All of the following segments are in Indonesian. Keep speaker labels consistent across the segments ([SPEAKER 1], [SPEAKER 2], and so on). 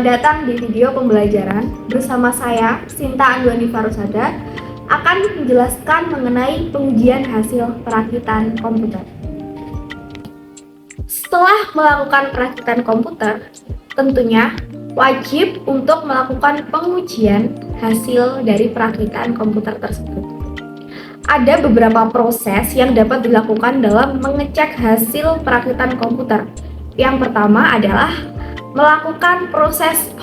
[SPEAKER 1] Selamat datang di video pembelajaran bersama saya, Sinta Andwani Farusada, akan menjelaskan mengenai pengujian hasil perakitan komputer. Setelah melakukan perakitan komputer, tentunya wajib untuk melakukan pengujian hasil dari perakitan komputer tersebut. Ada beberapa proses yang dapat dilakukan dalam mengecek hasil perakitan komputer. Yang pertama adalah melakukan proses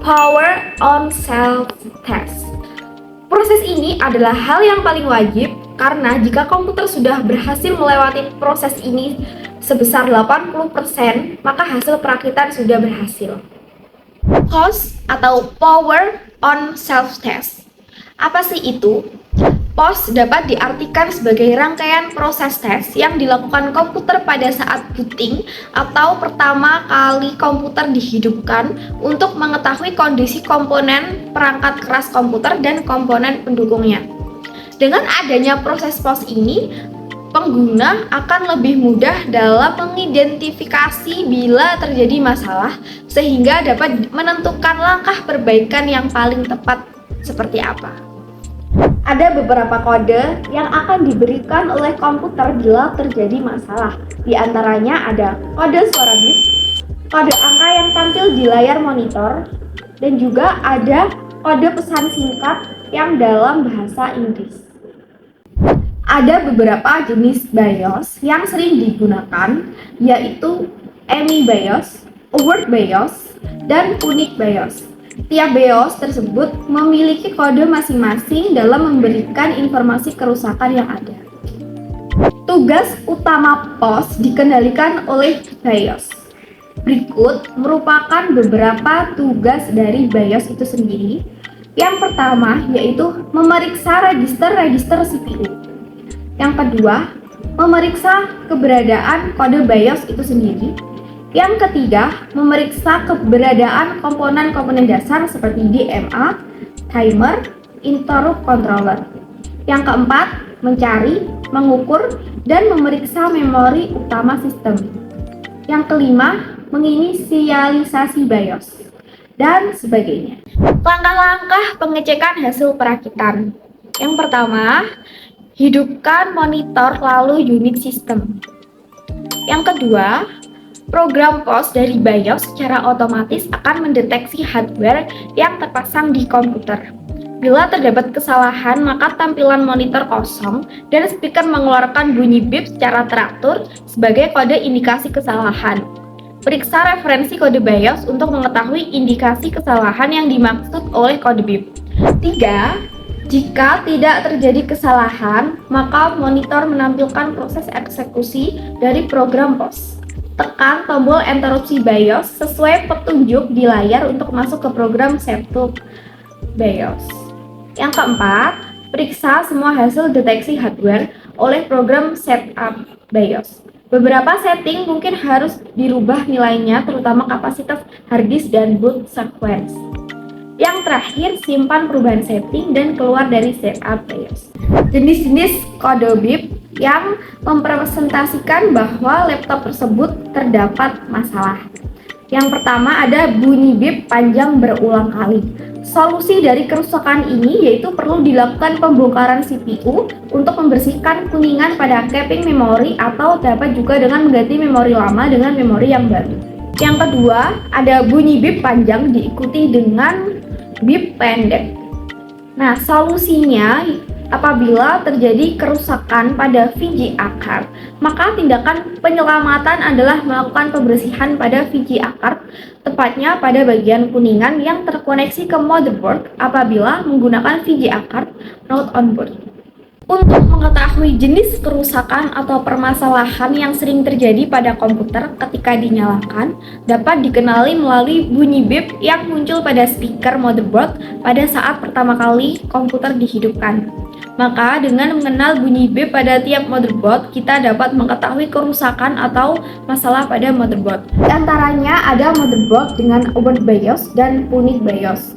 [SPEAKER 1] power on self-test. Proses ini adalah hal yang paling wajib karena jika komputer sudah berhasil melewati proses ini sebesar 80%, maka hasil perakitan sudah berhasil. POS atau power on self-test. Apa sih itu? POS dapat diartikan sebagai rangkaian proses tes yang dilakukan komputer pada saat booting atau pertama kali komputer dihidupkan untuk mengetahui kondisi komponen perangkat keras komputer dan komponen pendukungnya. Dengan adanya proses POS ini, pengguna akan lebih mudah dalam mengidentifikasi bila terjadi masalah sehingga dapat menentukan langkah perbaikan yang paling tepat seperti apa. Ada beberapa kode yang akan diberikan oleh komputer bila terjadi masalah. Di antaranya ada kode suara bip, kode angka yang tampil di layar monitor, dan juga ada kode pesan singkat yang dalam bahasa Inggris. Ada beberapa jenis BIOS yang sering digunakan, yaitu AMI BIOS, Overt BIOS, dan Unique BIOS. Tiap BIOS tersebut memiliki kode masing-masing dalam memberikan informasi kerusakan yang ada. Tugas utama POS dikendalikan oleh BIOS. Berikut merupakan beberapa tugas dari BIOS itu sendiri. Yang pertama yaitu memeriksa register CPU. Yang kedua, memeriksa keberadaan kode BIOS itu sendiri. Yang ketiga, memeriksa keberadaan komponen-komponen dasar seperti DMA, timer, interrupt controller. Yang keempat, mencari, mengukur, dan memeriksa memori utama sistem. Yang kelima, menginisialisasi BIOS, dan sebagainya. Langkah-langkah pengecekan hasil perakitan. Yang pertama, hidupkan monitor lalu unit sistem. Yang kedua, program POS dari BIOS secara otomatis akan mendeteksi hardware yang terpasang di komputer. Bila terdapat kesalahan, maka tampilan monitor kosong dan speaker mengeluarkan bunyi bip secara teratur sebagai kode indikasi kesalahan. Periksa referensi kode BIOS untuk mengetahui indikasi kesalahan yang dimaksud oleh kode bip. 3. Jika tidak terjadi kesalahan, maka monitor menampilkan proses eksekusi dari program POS. Tekan tombol interupsi BIOS sesuai petunjuk di layar untuk masuk ke program setup BIOS. Yang keempat, periksa semua hasil deteksi hardware oleh program setup BIOS. Beberapa setting mungkin harus dirubah nilainya, terutama kapasitas harddisk dan boot sequence. Yang terakhir, simpan perubahan setting dan keluar dari setup BIOS. Jenis-jenis kode bip yang mempresentasikan bahwa laptop tersebut terdapat masalah. Yang pertama ada bunyi bip panjang berulang kali. Solusi dari kerusakan ini yaitu perlu dilakukan pembongkaran CPU untuk membersihkan kuningan pada capping memori atau dapat juga dengan mengganti memori lama dengan memori yang baru. Yang kedua ada bunyi bip panjang diikuti dengan bip pendek. Nah, solusinya apabila terjadi kerusakan pada VGA card, maka tindakan penyelamatan adalah melakukan pembersihan pada VGA card, tepatnya pada bagian kuningan yang terkoneksi ke motherboard apabila menggunakan VGA card not on board. Untuk mengetahui jenis kerusakan atau permasalahan yang sering terjadi pada komputer ketika dinyalakan, dapat dikenali melalui bunyi bip yang muncul pada speaker motherboard pada saat pertama kali komputer dihidupkan. Maka dengan mengenal bunyi bip pada tiap motherboard, kita dapat mengetahui kerusakan atau masalah pada motherboard. Di antaranya ada motherboard dengan overt BIOS dan unique BIOS.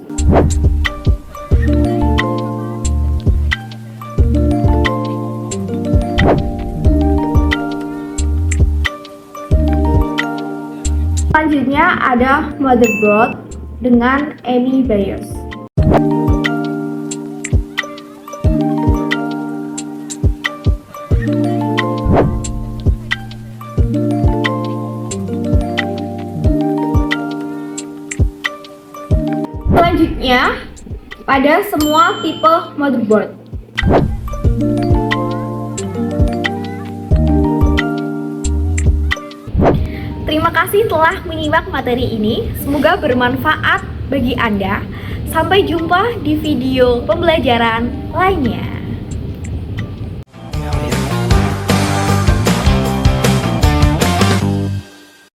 [SPEAKER 1] Selanjutnya ada motherboard dengan AMI BIOS. Selanjutnya, pada semua tipe motherboard. Terima kasih telah menyimak materi ini. Semoga bermanfaat bagi Anda. Sampai jumpa di video pembelajaran lainnya.